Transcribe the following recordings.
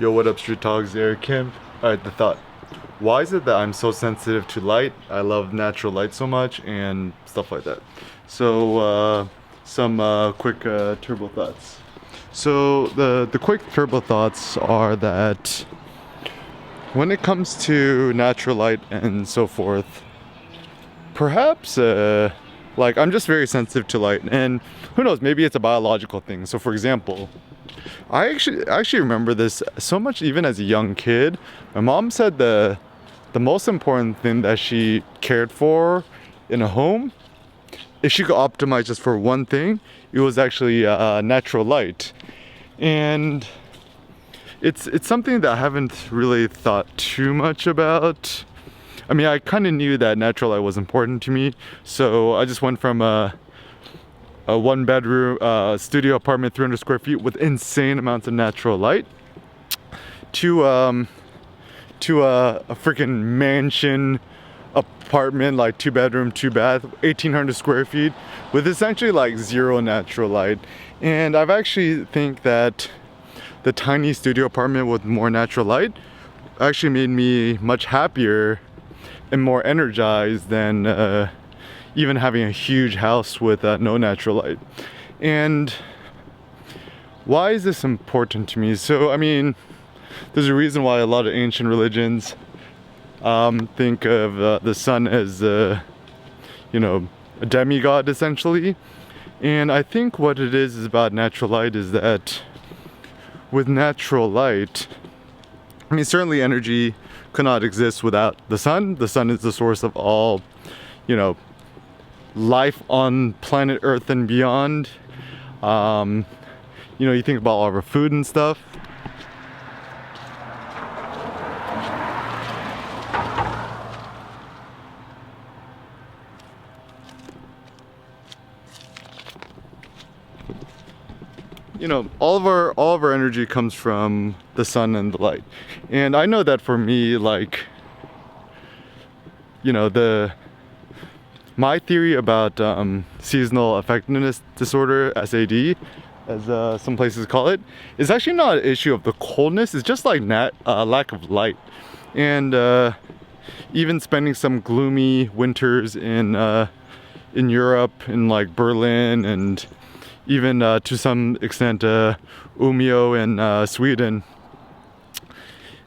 Yo, what up, Street Talks? Eric Kim. Alright, the thought. Why is it that I'm so sensitive to light? I love natural light so much and stuff like that. So, some quick turbo thoughts. So, the quick turbo thoughts are that when it comes to natural light and so forth, perhaps, like, I'm just very sensitive to light, and who knows, maybe it's a biological thing. So, for example, I actually remember this so much even as a young kid. My mom said the most important thing that she cared for in a home, if she could optimize just for one thing, it was actually natural light. And it's something that I haven't really thought too much about. I mean, I kind of knew that natural light was important to me, so I just went from a one bedroom studio apartment, 300 square feet with insane amounts of natural light to a freaking mansion apartment, like 2 bedroom, 2 bath, 1,800 square feet with essentially like zero natural light. And I've actually think that the tiny studio apartment with more natural light actually made me much happier and more energized than even having a huge house with no natural light. And why is this important to me? So, I mean, there's a reason why a lot of ancient religions think of the sun as, a demigod essentially. And I think what it is about natural light is that with natural light, I mean, certainly energy could not exist without the sun. The sun is the source of all, life on planet Earth and beyond. You think about all of our food and stuff. All of our energy comes from the sun and the light. And I know that for me, like, my theory about seasonal affectiveness disorder, SAD, as some places call it, is actually not an issue of the coldness. It's just like lack of light. And even spending some gloomy winters in Europe, in like Berlin, and even to some extent Umeå in Sweden,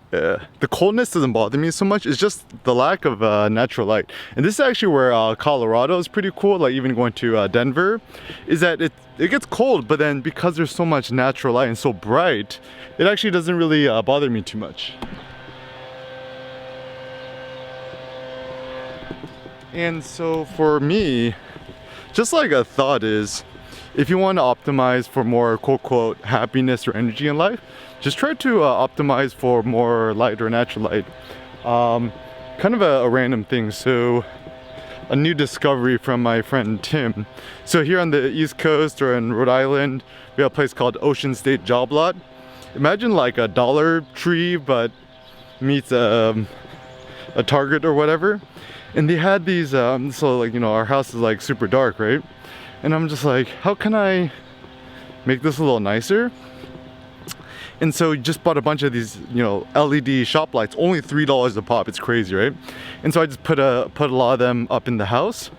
the coldness doesn't bother me so much. It's just the lack of natural light. And this is actually where Colorado is pretty cool, like even going to Denver, is that it gets cold, but then because there's so much natural light and so bright, it actually doesn't really bother me too much. And so for me, just like a thought is, if you want to optimize for more quote happiness or energy in life, just try to optimize for more light or natural light. Kind of a random thing. So a new discovery from my friend Tim. So here on the East Coast or in Rhode Island, we have a place called Ocean State Job Lot. Imagine like a Dollar Tree, but meets a Target or whatever. And they had these, so like, our house is like super dark, right? And I'm just like, how can I make this a little nicer? And so just bought a bunch of these, LED shop lights, only $3 a pop. It's crazy, right? And so I just put a lot of them up in the house.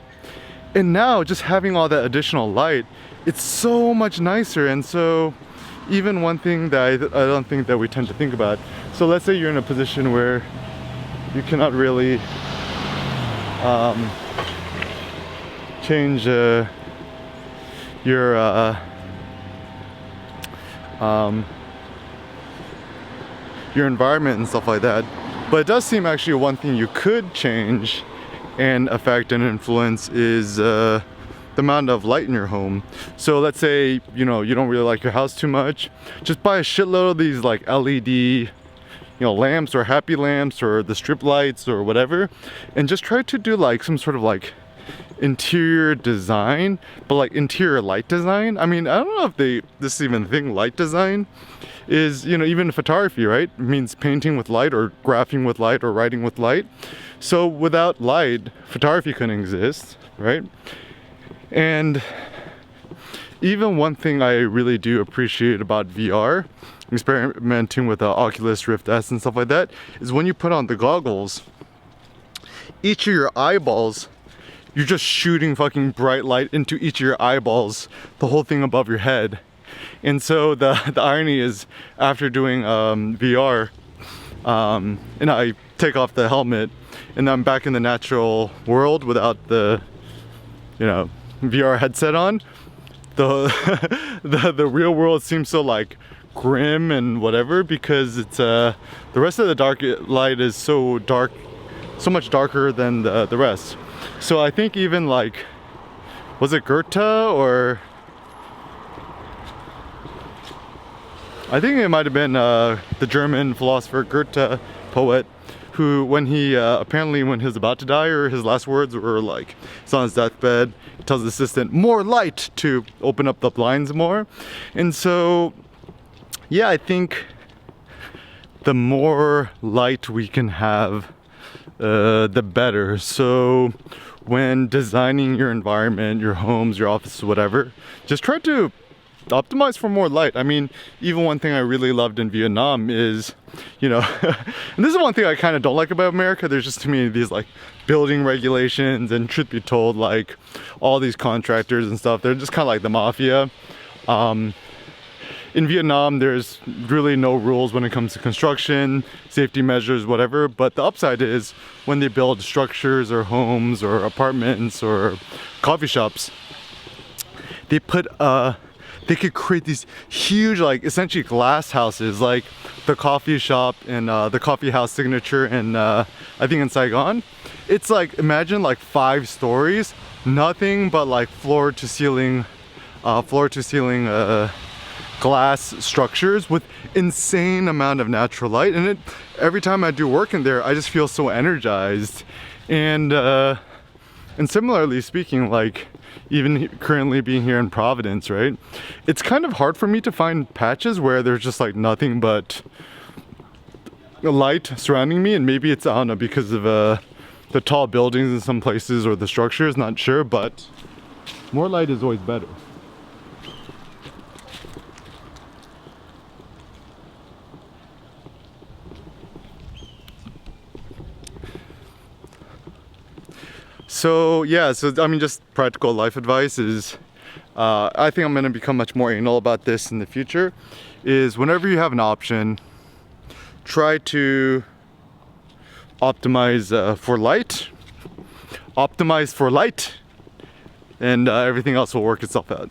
And now just having all that additional light, it's so much nicer. And so even one thing that I don't think that we tend to think about. So let's say you're in a position where you cannot really change your environment and stuff like that, but it does seem actually one thing you could change and affect and influence is the amount of light in your home. So let's say you don't really like your house too much, just buy a shitload of these like LED lamps or happy lamps or the strip lights or whatever, and just try to do like some sort of like interior design, but like interior light design. I mean, I don't know if this is even a thing. Light design is, even photography, right? It means painting with light or graphing with light or writing with light. So without light, photography couldn't exist, right? And even one thing I really do appreciate about VR experimenting with Oculus Rift S and stuff like that, is when you put on the goggles, each of your eyeballs, you're just shooting fucking bright light into each of your eyeballs, the whole thing above your head. And so the irony is, after doing VR, and I take off the helmet, and I'm back in the natural world without the, you know, VR headset on, the real world seems so like grim and whatever, because it's the rest of the dark light is so dark, so much darker than the rest. So I think even like, was it Goethe, or I think it might have been the German philosopher Goethe, poet, who when he apparently when he was about to die, or his last words were like, he's on his deathbed, he tells the assistant more light to open up the blinds more. And so yeah, I think the more light we can have, the better. So when designing your environment, your homes, your offices, whatever, just try to optimize for more light. I mean, even one thing I really loved in Vietnam is, you know, and this is one thing I kind of don't like about America. There's just too many of these like building regulations, and truth be told, like all these contractors and stuff, they're just kind of like the mafia. In Vietnam, there's really no rules when it comes to construction, safety measures, whatever. But the upside is when they build structures or homes or apartments or coffee shops, they put they could create these huge, like essentially glass houses, like the coffee shop and the coffee house signature in I think in Saigon. It's like, imagine like 5 stories, nothing but like floor to ceiling glass structures with insane amount of natural light. And every time I do work in there, I just feel so energized. And similarly speaking, like even currently being here in Providence, right, it's kind of hard for me to find patches where there's just like nothing but light surrounding me. And maybe it's, I don't know, because of the tall buildings in some places or the structures, not sure, but more light is always better. So yeah, so I mean, just practical life advice is, I think I'm gonna become much more anal about this in the future, is whenever you have an option, try to optimize for light, and everything else will work itself out.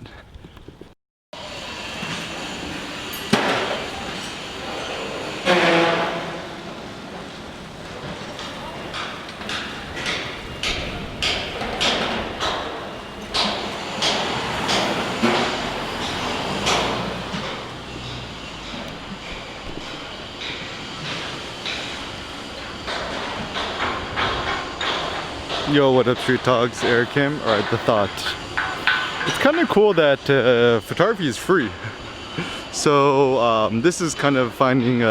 Yo, what up, street dogs? Eric Kim. Alright, the thought. It's kind of cool that photography is free. So this is kind of finding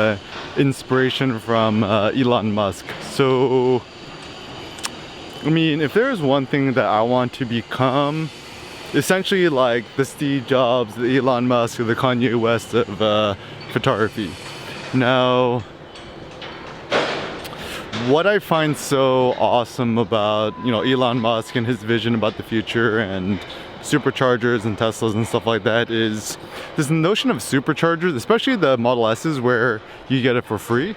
inspiration from Elon Musk. So I mean, if there's one thing that I want to become, essentially like the Steve Jobs, the Elon Musk, or the Kanye West of photography. Now, what I find so awesome about, you know, Elon Musk and his vision about the future and superchargers and Teslas and stuff like that is this notion of superchargers, especially the Model S's, where you get it for free.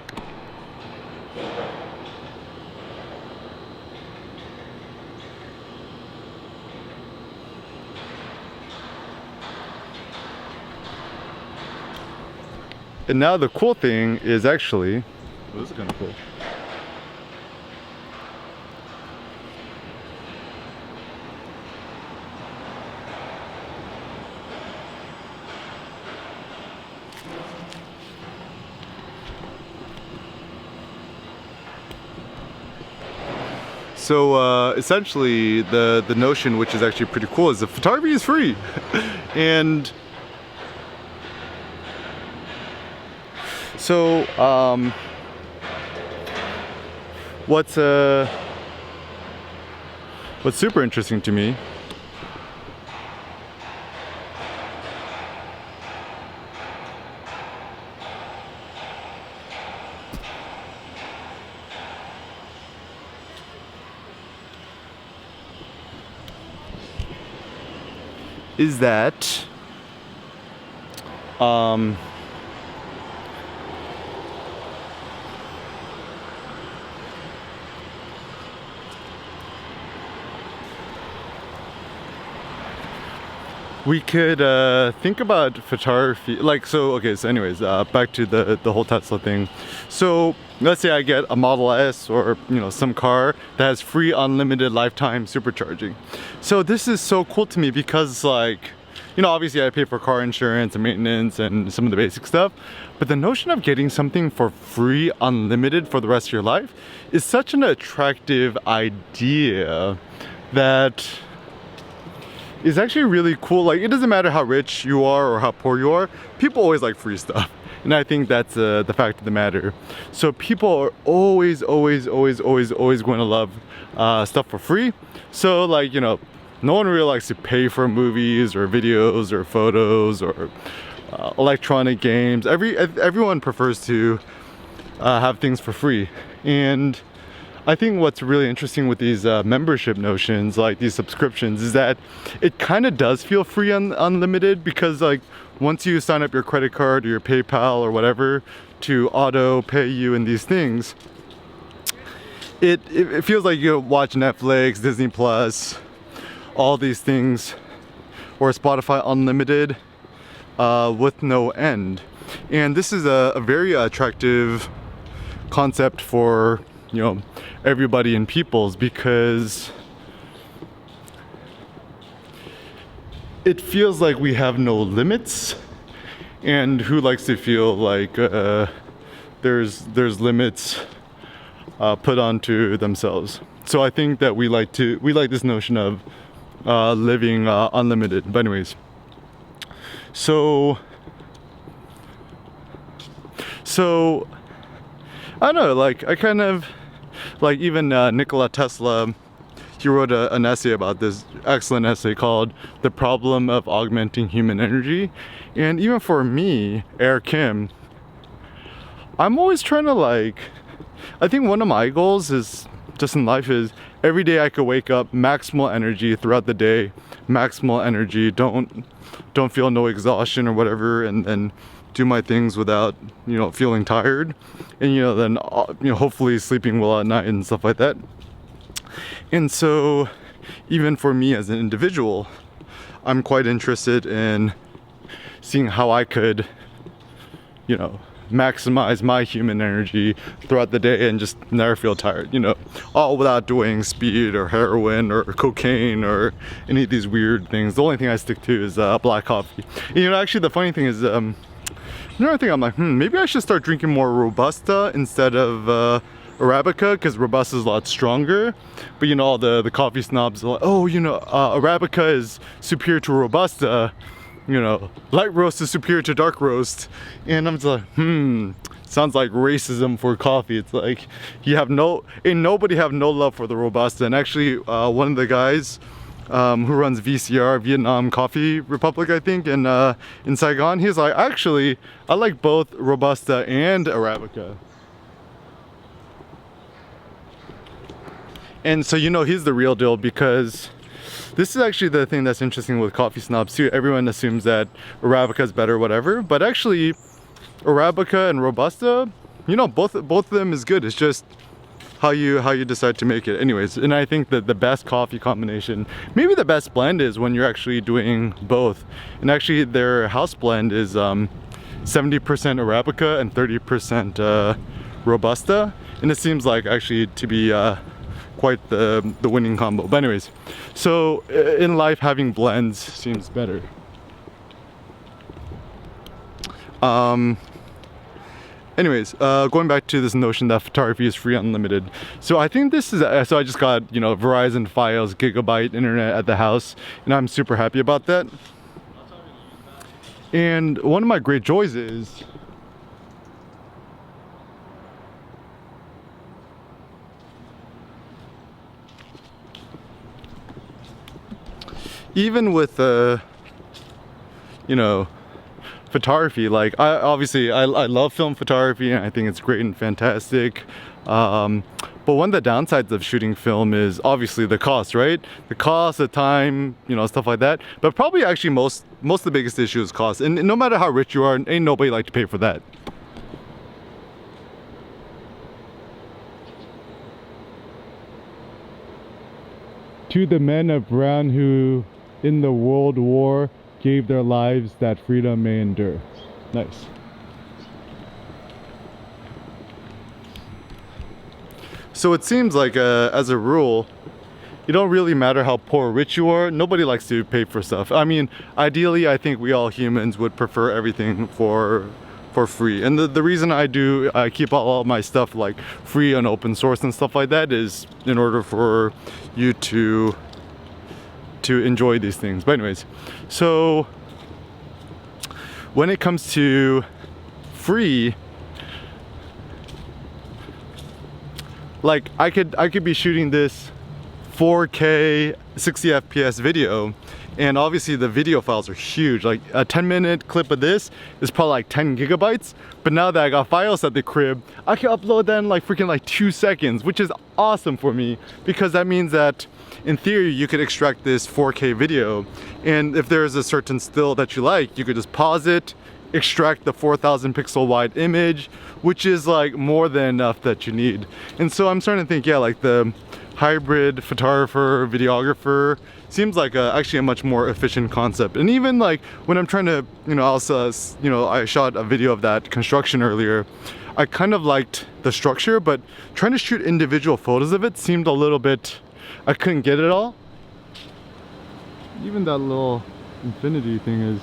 And now the cool thing is actually, oh, this is kind of cool. So essentially the notion, which is actually pretty cool, is that photography is free. And so what's super interesting to me is that we could think about photography, like, so okay, so anyways, back to the whole Tesla thing. So let's say I get a Model S, or you know, some car that has free unlimited lifetime supercharging. So this is so cool to me because, like, you know, obviously I pay for car insurance and maintenance and some of the basic stuff, but the notion of getting something for free unlimited for the rest of your life is such an attractive idea that is actually really cool. Like, it doesn't matter how rich you are or how poor you are, people always like free stuff. And I think that's the fact of the matter. So people are always going to love stuff for free. So, like, you know, no one really likes to pay for movies or videos or photos or electronic games. Everyone prefers to have things for free. And I think what's really interesting with these membership notions, like these subscriptions, is that it kind of does feel free and unlimited, because like once you sign up your credit card or your PayPal or whatever to auto pay you in these things, it feels like you watch Netflix, Disney Plus, all these things, or Spotify Unlimited with no end. And this is a very attractive concept for, you know, everybody in Peoples, because it feels like we have no limits, and who likes to feel like there's limits put onto themselves. So I think that we like this notion of living unlimited. But anyways, so I don't know, like, I kind of like, even Nikola Tesla, he wrote an essay about this, excellent essay called "The Problem of Augmenting Human Energy." And even for me, Eric Kim, I'm always trying to, like, I think one of my goals is just in life is every day I could wake up maximal energy throughout the day, maximal energy, don't feel no exhaustion or whatever, and then do my things without, you know, feeling tired, and, you know, then, you know, hopefully sleeping well at night and stuff like that. And so even for me as an individual, I'm quite interested in seeing how I could, you know, maximize my human energy throughout the day and just never feel tired, you know, all without doing speed or heroin or cocaine or any of these weird things. The only thing I stick to is black coffee. And, you know, actually the funny thing is, another thing, I'm like, maybe I should start drinking more Robusta instead of Arabica, because Robusta is a lot stronger. But, you know, all the coffee snobs are like, oh, you know, Arabica is superior to Robusta, you know, light roast is superior to dark roast. And I'm just like, sounds like racism for coffee. It's like, nobody have no love for the Robusta. And actually, one of the guys who runs VCR, Vietnam Coffee Republic, I think, in Saigon, he's like, actually, I like both Robusta and Arabica. And so, you know, he's the real deal, because this is actually the thing that's interesting with coffee snobs too. Everyone assumes that Arabica is better, whatever, but actually Arabica and Robusta, you know, both of them is good. It's just how you decide to make it. Anyways, and I think that the best coffee combination, maybe the best blend, is when you're actually doing both. And actually their house blend is 70% Arabica and 30% Robusta, and it seems like actually to be quite the winning combo. But anyways, so in life having blends seems better. Anyways, going back to this notion that photography is free unlimited. So I think this is, so I just got, you know, Verizon Fios gigabyte internet at the house, and I'm super happy about that. And one of my great joys is even with you know, photography. Like I love film photography and I think it's great and fantastic. But one of the downsides of shooting film is obviously the cost, right? The cost, the time, you know, stuff like that. But probably actually most of the biggest issue is cost. And no matter how rich you are, ain't nobody like to pay for that. To the men of Brown who in the World War gave their lives that freedom may endure. Nice. So it seems like as a rule, it don't really matter how poor or rich you are. Nobody likes to pay for stuff. I mean, ideally, I think we all humans would prefer everything for free. And the reason I keep all my stuff like free and open source and stuff like that is in order for you to enjoy these things. But anyways, so when it comes to free, like I could be shooting this 4K 60 FPS video, and obviously the video files are huge. Like a 10-minute clip of this is probably like 10 gigabytes, but now that I got files at the crib, I can upload that in like freaking like 2 seconds, which is awesome for me, because that means that in theory you could extract this 4K video, and if there's a certain still that you like, you could just pause it, extract the 4,000 pixel wide image, which is like more than enough that you need. And so I'm starting to think, yeah, like the hybrid photographer, videographer seems like actually a much more efficient concept. And even like when I'm trying to, you know, I shot a video of that construction earlier. I kind of liked the structure, but trying to shoot individual photos of it seemed a little bit, I couldn't get it all. Even that little infinity thing is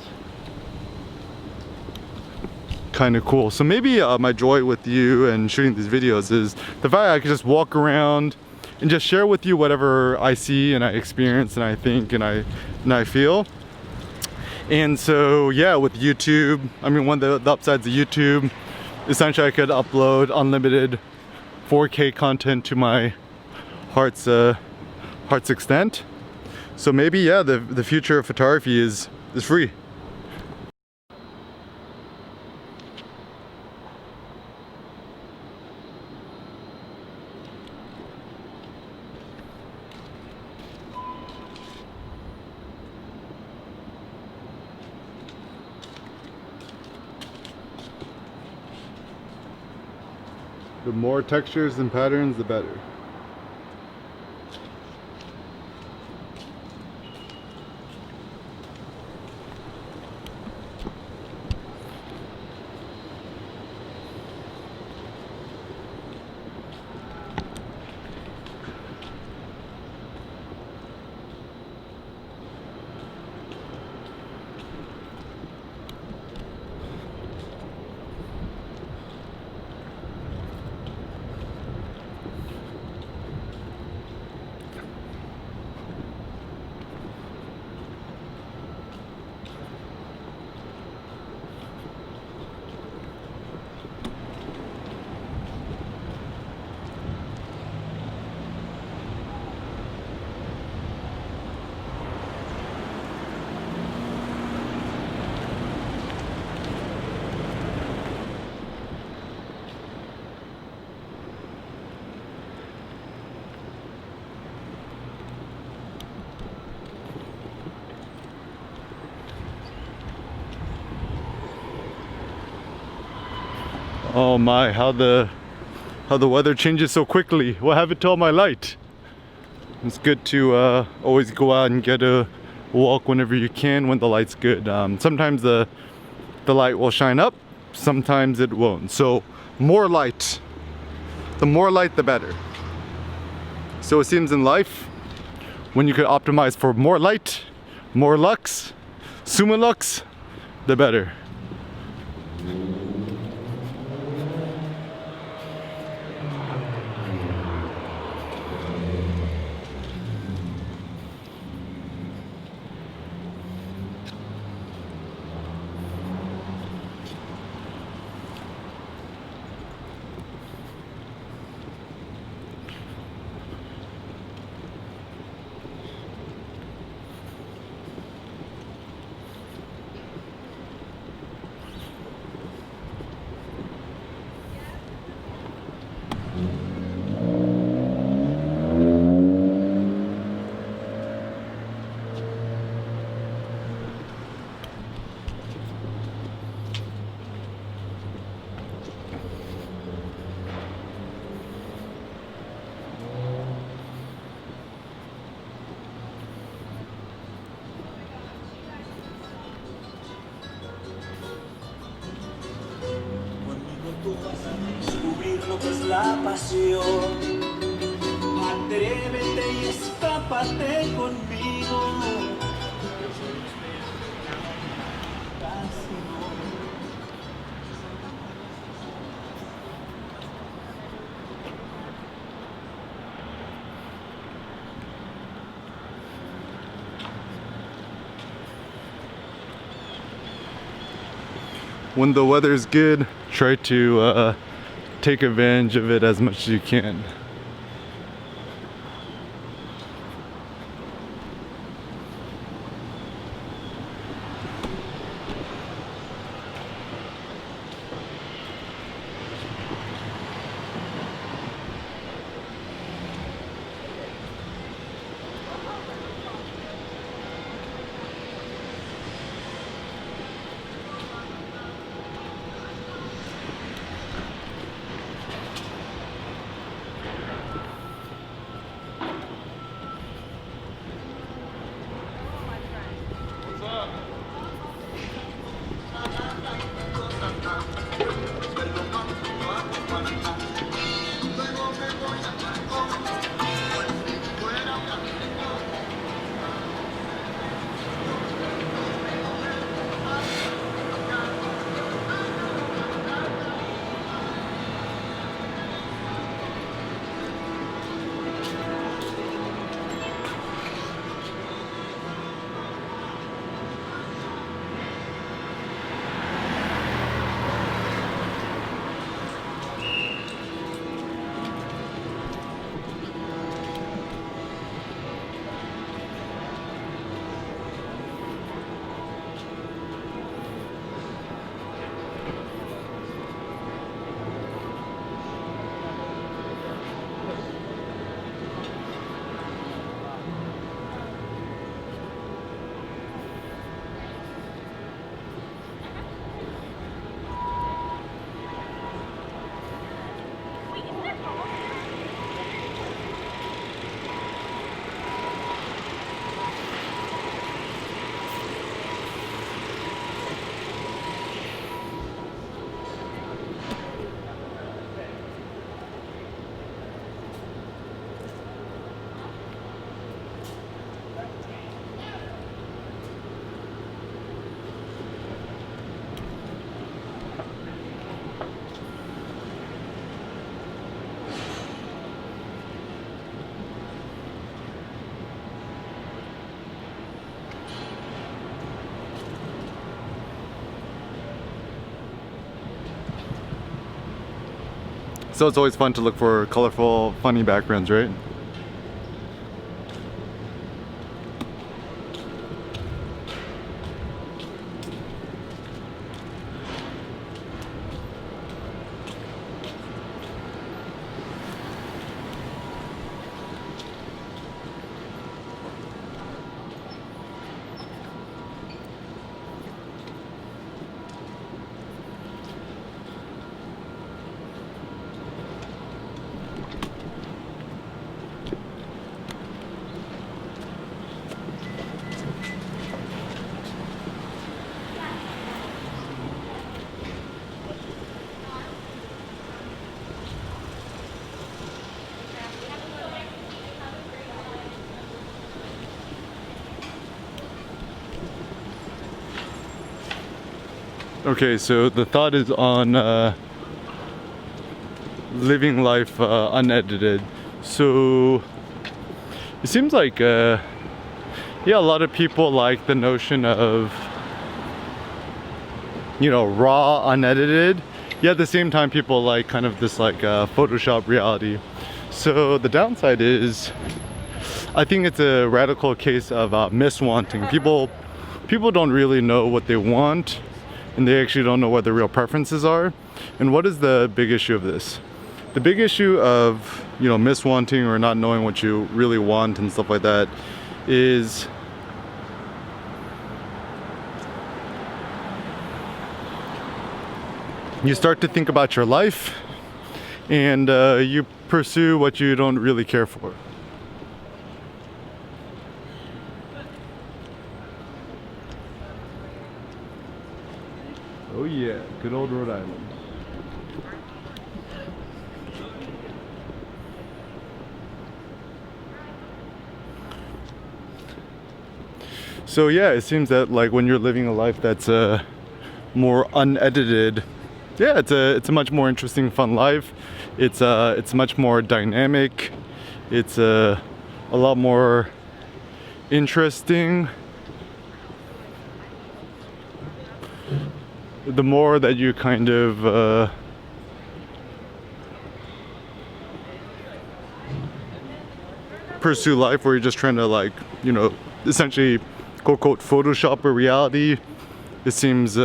kind of cool. So maybe my joy with you and shooting these videos is the fact I could just walk around and just share with you whatever I see and I experience and I think and I feel. And so yeah, with YouTube, I mean, one of the upsides of YouTube, essentially I could upload unlimited 4K content to my heart's extent. So maybe, yeah, the future of photography is free. The more textures and patterns, the better. Oh my, how the weather changes so quickly. What happened to all my light? It's good to always go out and get a walk whenever you can when the light's good. Sometimes the light will shine up, sometimes it won't. So more light. The more light, the better. So it seems in life, when you could optimize for more light, more lux, summa lux, the better. Descubrir lo que es la pasión. Atrévete y escápate conmigo. Casi no. When the weather's good, try to take advantage of it as much as you can. So it's always fun to look for colorful, funny backgrounds, right? Okay, so the thought is on living life unedited. So it seems like yeah, a lot of people like the notion of, you know, raw, unedited. Yet at the same time, people like kind of this like Photoshop reality. So the downside is, I think it's a radical case of miswanting. People don't really know what they want, and they actually don't know what their real preferences are. And what is the big issue of this? The big issue of, you know, miswanting or not knowing what you really want and stuff like that is you start to think about your life and you pursue what you don't really care for. Oh yeah, good old Rhode Island. So yeah, it seems that like when you're living a life that's more unedited, yeah, it's a much more interesting, fun life. It's much more dynamic. It's a lot more interesting. The more that you kind of pursue life, where you're just trying to, like, you know, essentially quote unquote Photoshop a reality, it seems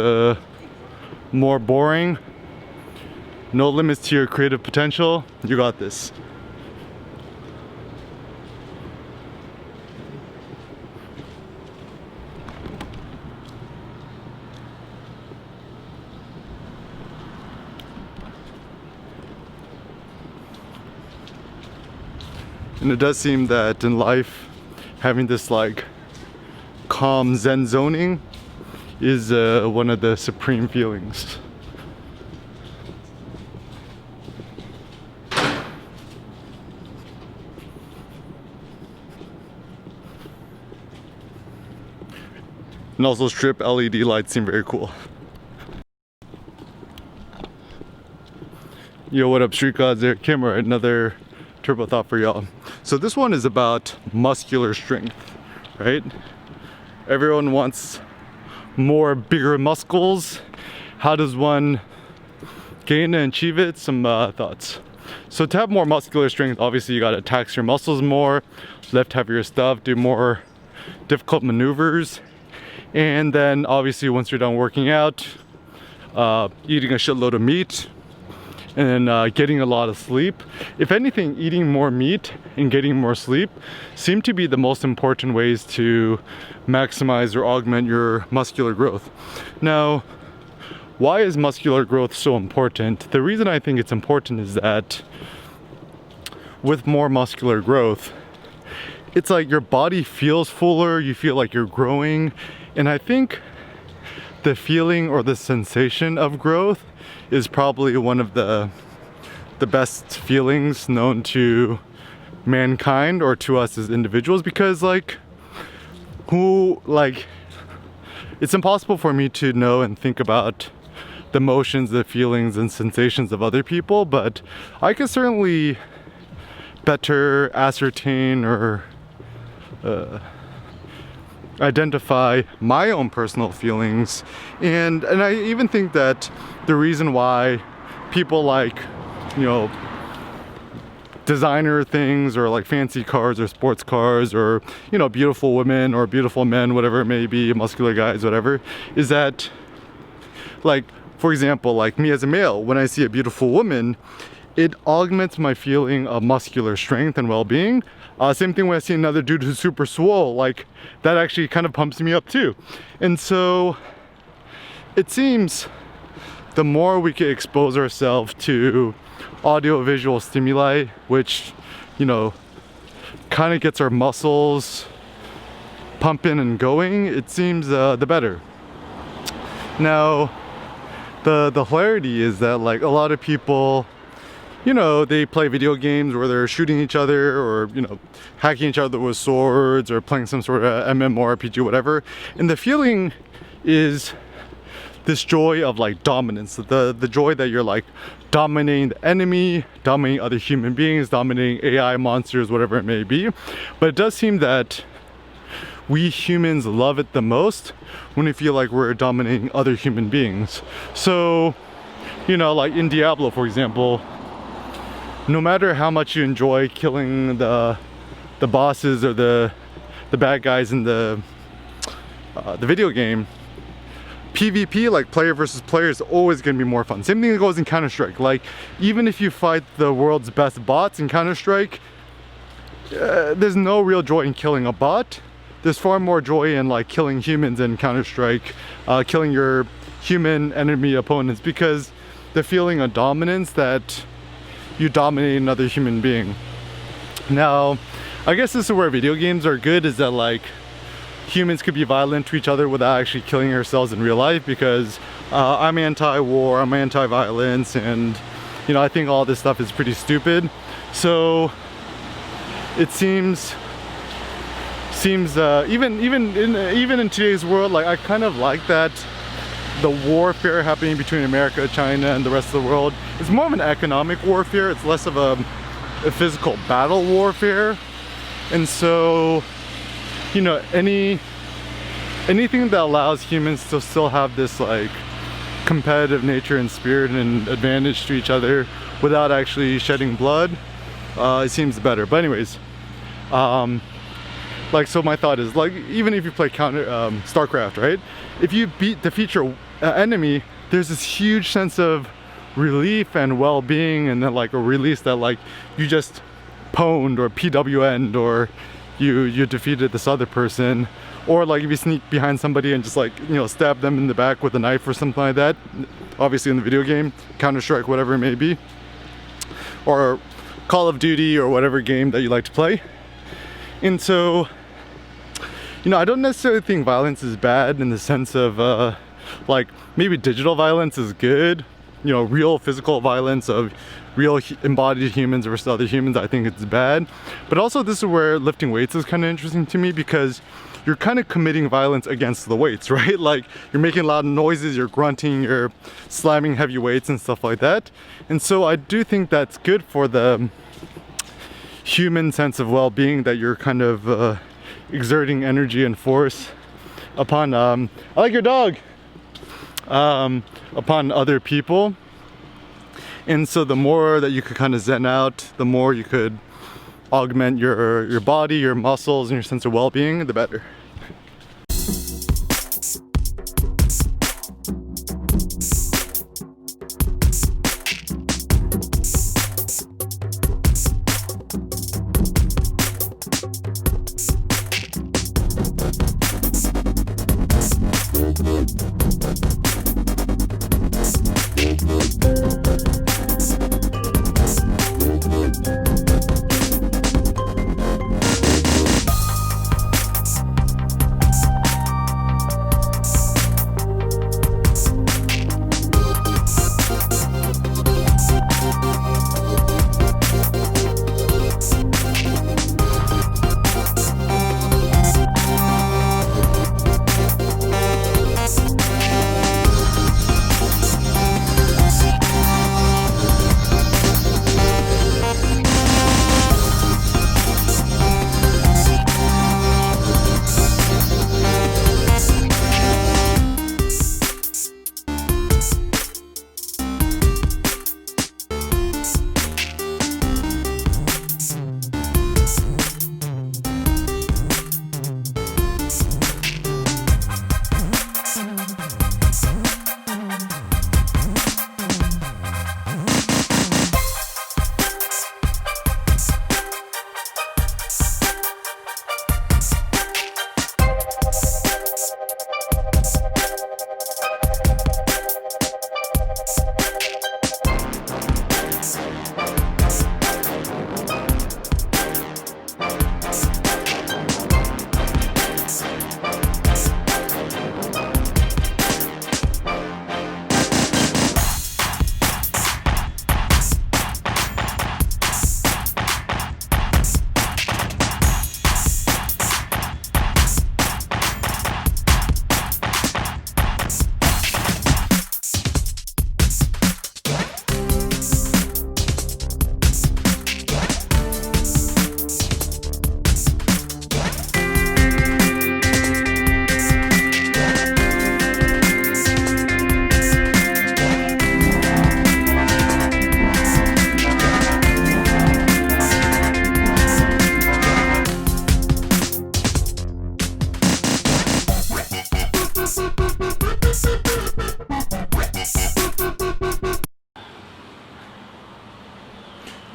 more boring. No limits to your creative potential. You got this. And it does seem that in life, having this like calm Zen zoning is one of the supreme feelings. And also strip LED lights seem very cool. Yo, what up, street gods? There, Kimmer, another turbo thought for y'all. So this one is about muscular strength, right? Everyone wants more bigger muscles. How does one gain and achieve it? Some thoughts. So to have more muscular strength, obviously you gotta tax your muscles more, lift heavier stuff, do more difficult maneuvers. And then obviously once you're done working out, eating a shitload of meat, and getting a lot of sleep. If anything, eating more meat and getting more sleep seem to be the most important ways to maximize or augment your muscular growth. Now, why is muscular growth so important? The reason I think it's important is that with more muscular growth, it's like your body feels fuller, you feel like you're growing, and I think the feeling or the sensation of growth is probably one of the best feelings known to mankind or to us as individuals, because it's impossible for me to know and think about the emotions, the feelings and sensations of other people, but I can certainly better ascertain or identify my own personal feelings. And I even think that the reason why people like, you know, designer things or like fancy cars or sports cars or, you know, beautiful women or beautiful men, whatever it may be, muscular guys, whatever, is that, like, for example, like me as a male, when I see a beautiful woman, it augments my feeling of muscular strength and well-being. Same thing when I see another dude who's super swole, like that actually kind of pumps me up too. And so it seems the more we can expose ourselves to audio-visual stimuli, which, you know, kind of gets our muscles pumping and going, it seems the better. Now, the hilarity is that, like, a lot of people, you know, they play video games where they're shooting each other or, you know, hacking each other with swords or playing some sort of MMORPG, whatever. And the feeling is this joy of like dominance, the joy that you're like dominating the enemy, dominating other human beings, dominating AI monsters, whatever it may be. But it does seem that we humans love it the most when we feel like we're dominating other human beings. So, you know, like in Diablo, for example, no matter how much you enjoy killing the bosses or the bad guys in the video game, PvP, like player versus player, is always going to be more fun. Same thing that goes in Counter-Strike. Like, even if you fight the world's best bots in Counter-Strike, there's no real joy in killing a bot. There's far more joy in like killing humans in Counter-Strike, killing your human enemy opponents, because the feeling of dominance that you dominate another human being. Now, I guess this is where video games are good, is that like humans could be violent to each other without actually killing ourselves in real life, because I'm anti-war, I'm anti-violence, and, you know, I think all this stuff is pretty stupid. So it seems seems even in today's world, like I kind of like that the warfare happening between America, China, and the rest of the world is more of an economic warfare. It's less of a physical battle warfare. And so, you know, anything that allows humans to still have this like competitive nature and spirit and advantage to each other without actually shedding blood, it seems better. But anyways, like, so my thought is, like, even if you play StarCraft, right? If you defeat your enemy, there's this huge sense of relief and well-being, and then like a release that like you just pwned or PWN'd, or you defeated this other person. Or like if you sneak behind somebody and just like, you know, stab them in the back with a knife or something like that, obviously in the video game, Counter-Strike, whatever it may be, or Call of Duty or whatever game that you like to play. And so, you know, I don't necessarily think violence is bad in the sense of like maybe digital violence is good, you know, real physical violence of real embodied humans versus other humans, I think it's bad. But also this is where lifting weights is kind of interesting to me, because you're kind of committing violence against the weights, right? Like you're making loud noises, you're grunting, you're slamming heavy weights and stuff like that. And so I do think that's good for the human sense of well-being, that you're kind of exerting energy and force upon I like your dog, upon other people. And so the more that you could kind of zen out, the more you could augment your body, your muscles, and your sense of well-being, the better.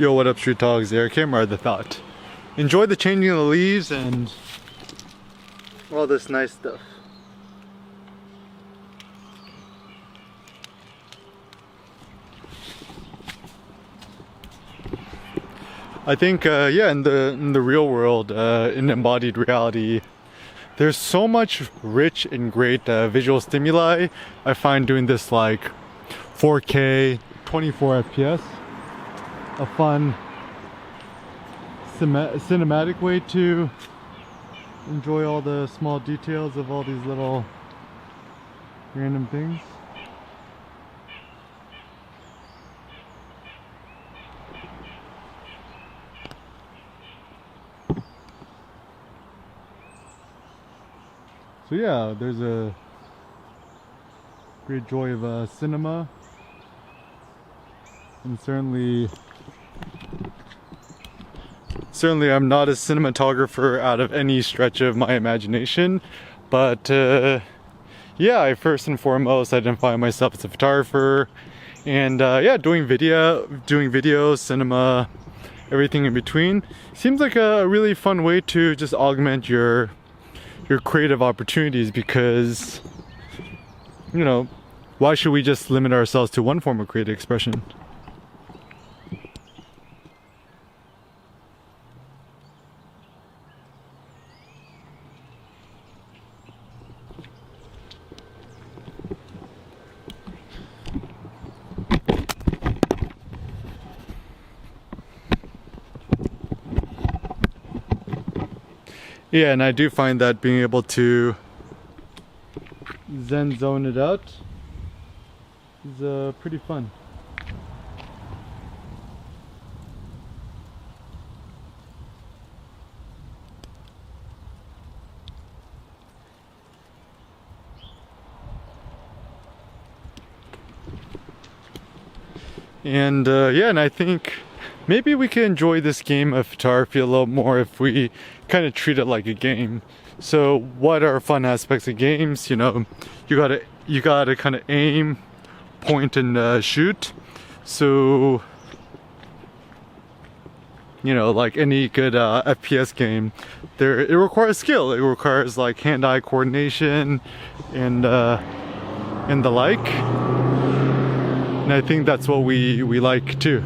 Yo, what up, street dogs? Eric here, the thought. Enjoy the changing of the leaves and all this nice stuff. I think, yeah, in the real world, in embodied reality, there's so much rich and great visual stimuli. I find doing this like 4K, 24 FPS, a fun cinematic way to enjoy all the small details of all these little random things. So yeah, there's a great joy of cinema, and certainly I'm not a cinematographer out of any stretch of my imagination, but yeah, I first and foremost identify myself as a photographer, and yeah, doing video, cinema, everything in between seems like a really fun way to just augment your creative opportunities, because, you know, why should we just limit ourselves to one form of creative expression? Yeah, and I do find that being able to zen zone it out is pretty fun. And yeah, and I think maybe we can enjoy this game of photography a little more if we kind of treat it like a game. So what are fun aspects of games? You know, you gotta kind of aim, point, and shoot. So, you know, like any good FPS game, it requires skill. It requires like hand-eye coordination and the like. And I think that's what we like too.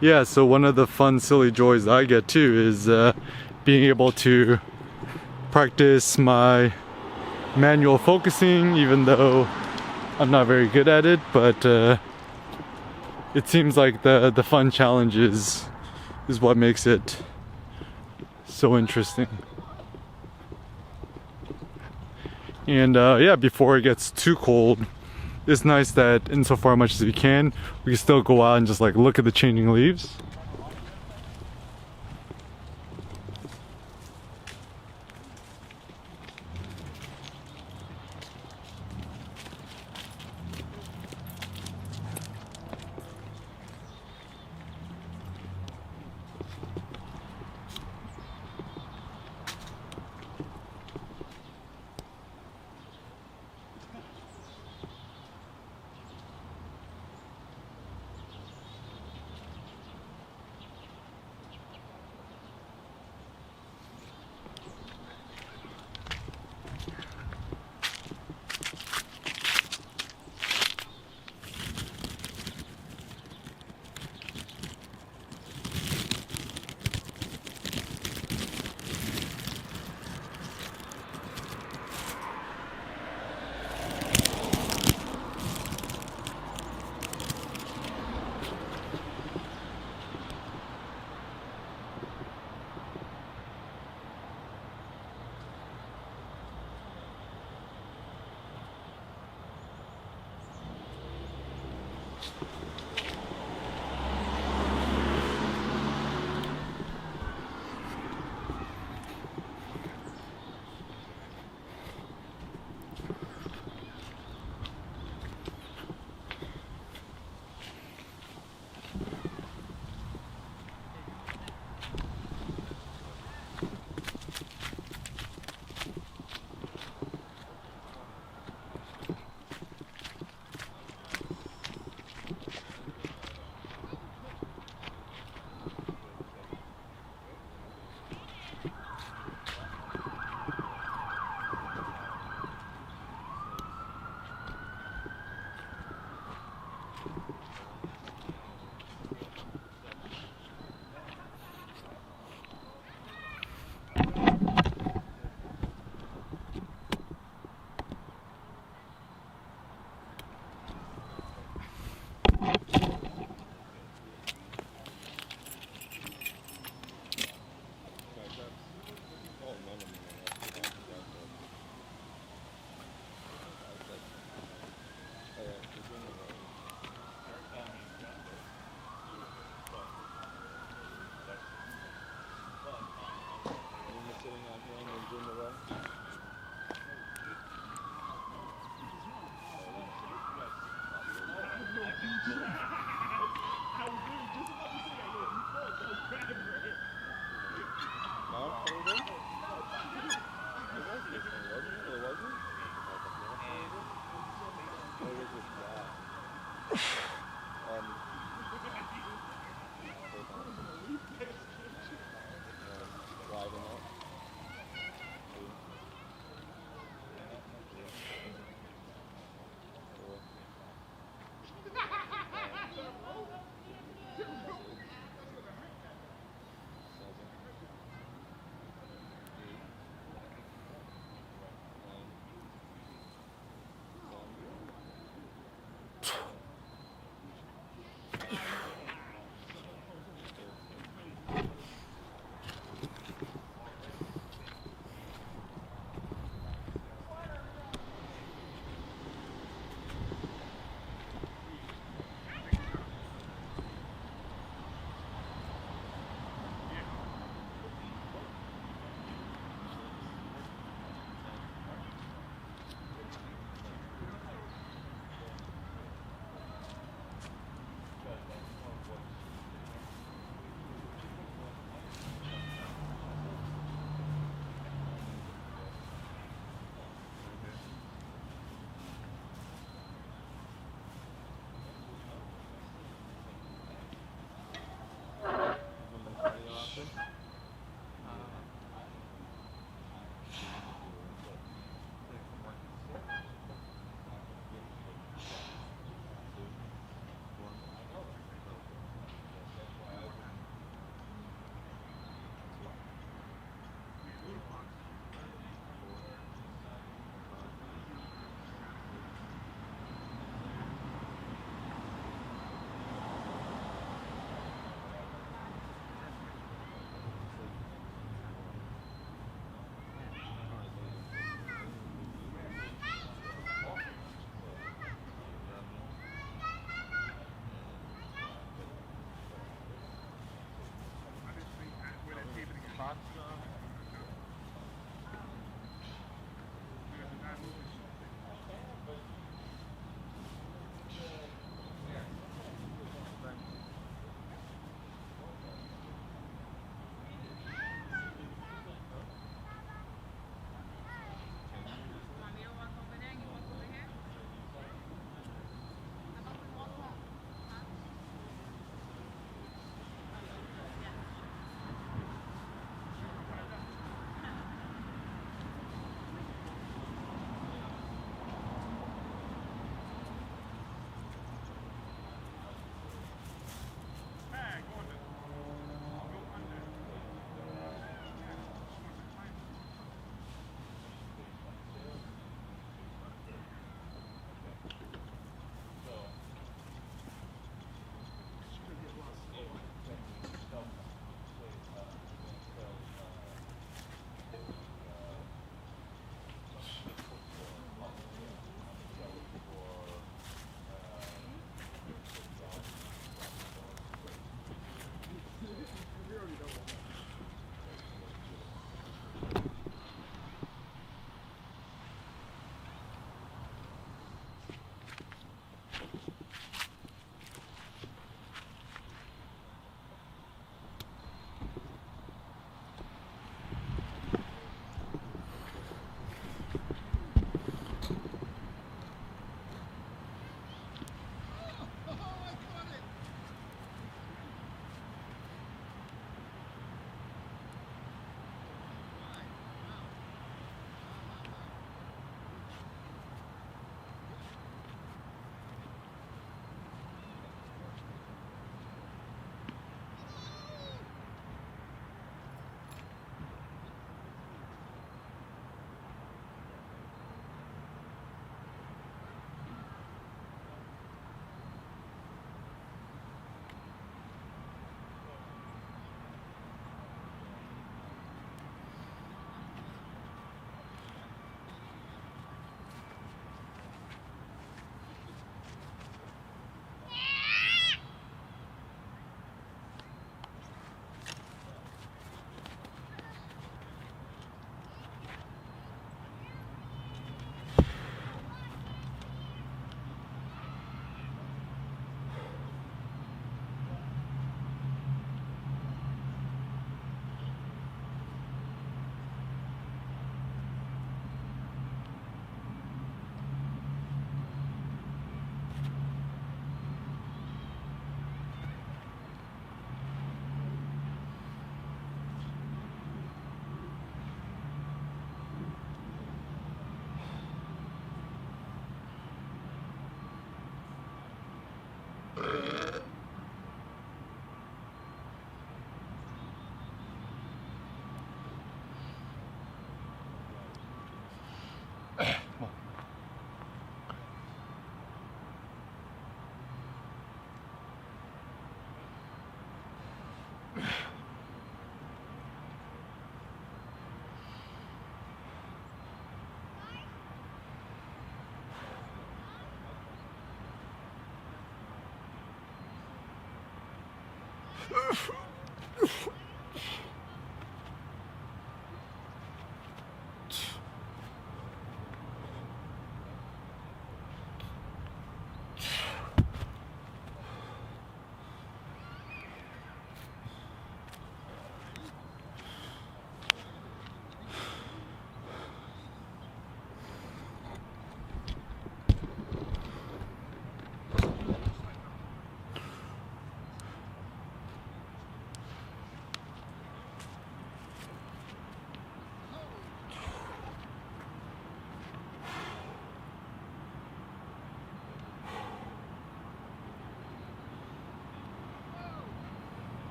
Yeah, so one of the fun, silly joys I get too is being able to practice my manual focusing, even though I'm not very good at it, but it seems like the fun challenge is what makes it so interesting. And yeah, before it gets too cold, it's nice that insofar much as we can still go out and just like look at the changing leaves.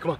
Come on.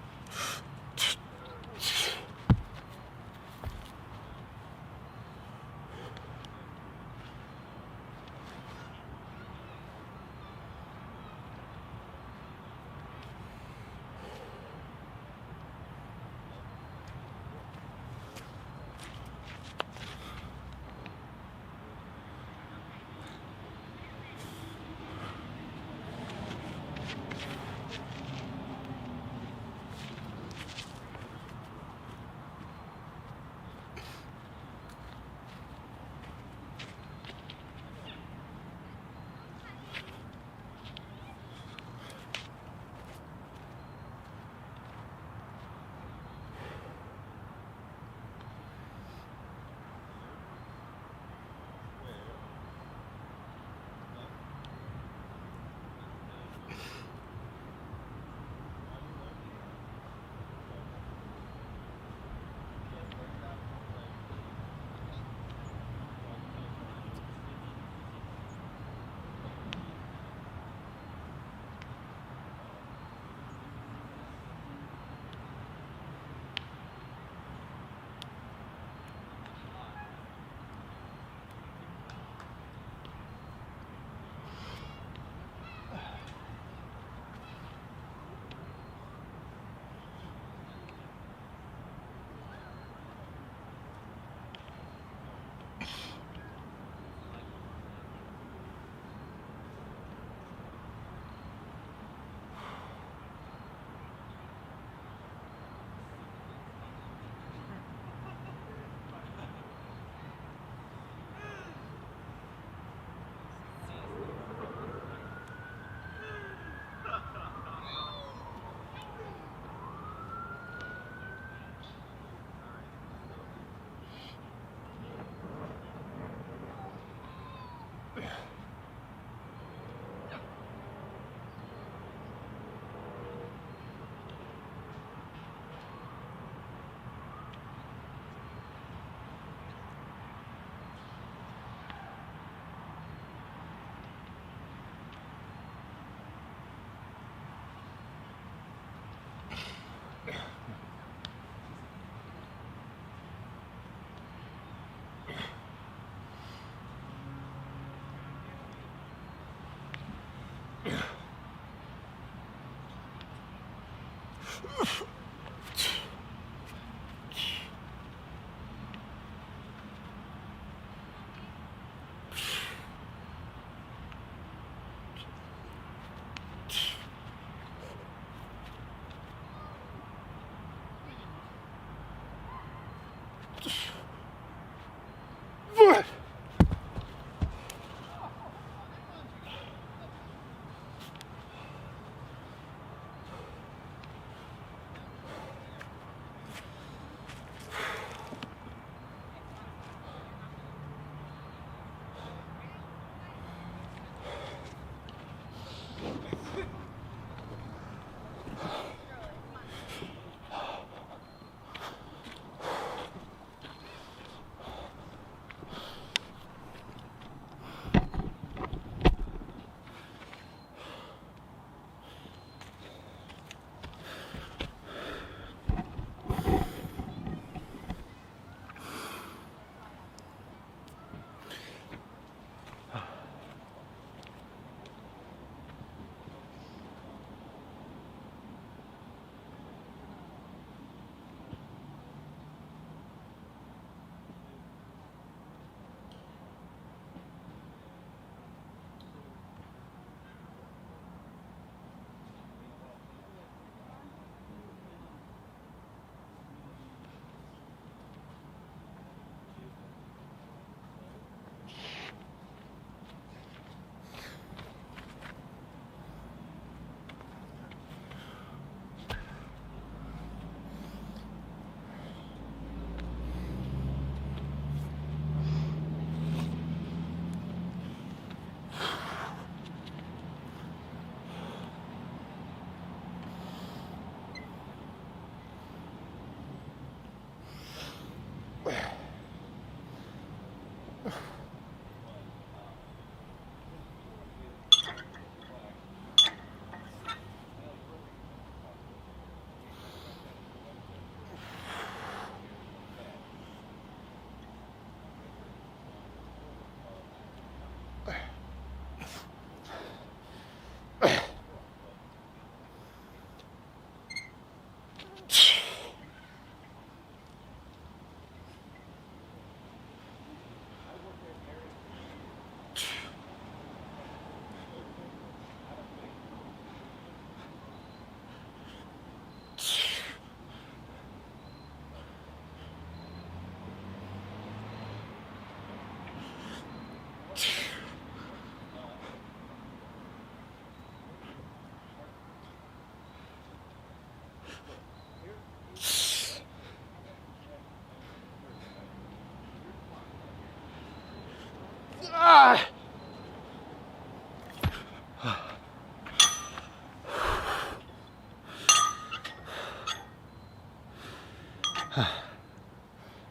Good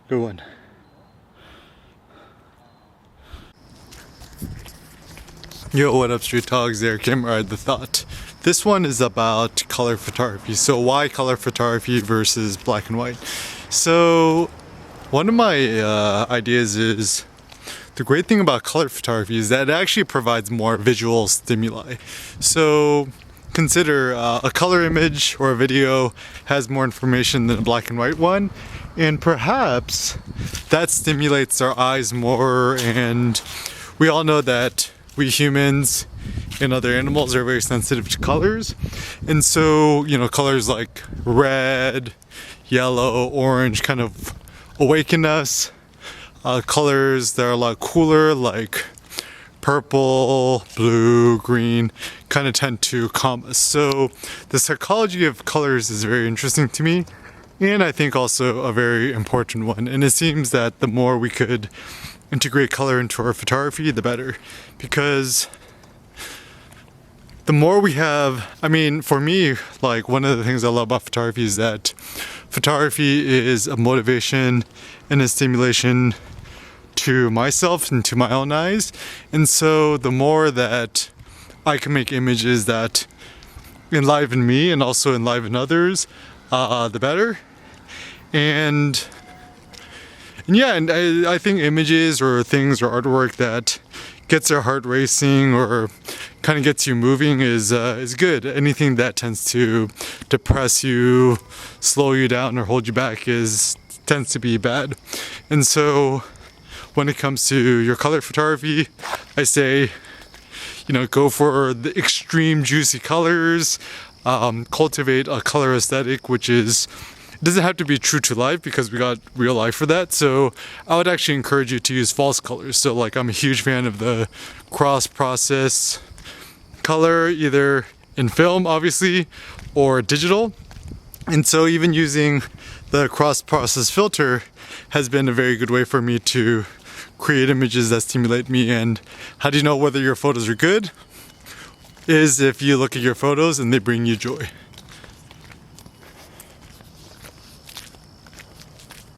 one. Yo, what up, street dogs? There, Kim, the thought. This one is about color photography. So why color photography versus black and white? So one of my ideas is the great thing about color photography is that it actually provides more visual stimuli. So consider a color image or a video has more information than a black and white one, and perhaps that stimulates our eyes more. And we all know that we humans and other animals are very sensitive to colors, and so colors like red, yellow, orange kind of awaken us. Colors that are a lot cooler, like purple, blue, green, kind of tend to calm us. So the psychology of colors is very interesting to me, and I think also a very important one. And it seems that the more we could integrate color into our photography, the better. Because the more we have, for me, like one of the things I love about photography is that photography is a motivation and a stimulation to myself and to my own eyes. And so the more that I can make images that enliven me and also enliven others, the better. And I think images or things or artwork that gets our heart racing or kind of gets you moving is good. Anything that tends to depress you, slow you down, or hold you back tends to be bad. And so when it comes to your color photography, I say, go for the extreme juicy colors, cultivate a color aesthetic, which doesn't have to be true to life because we got real life for that. So I would actually encourage you to use false colors. So like I'm a huge fan of the cross-process color, either in film, obviously, or digital. And so even using the cross-process filter has been a very good way for me to create images that stimulate me. And how do you know whether your photos are good? Is if you look at your photos and they bring you joy.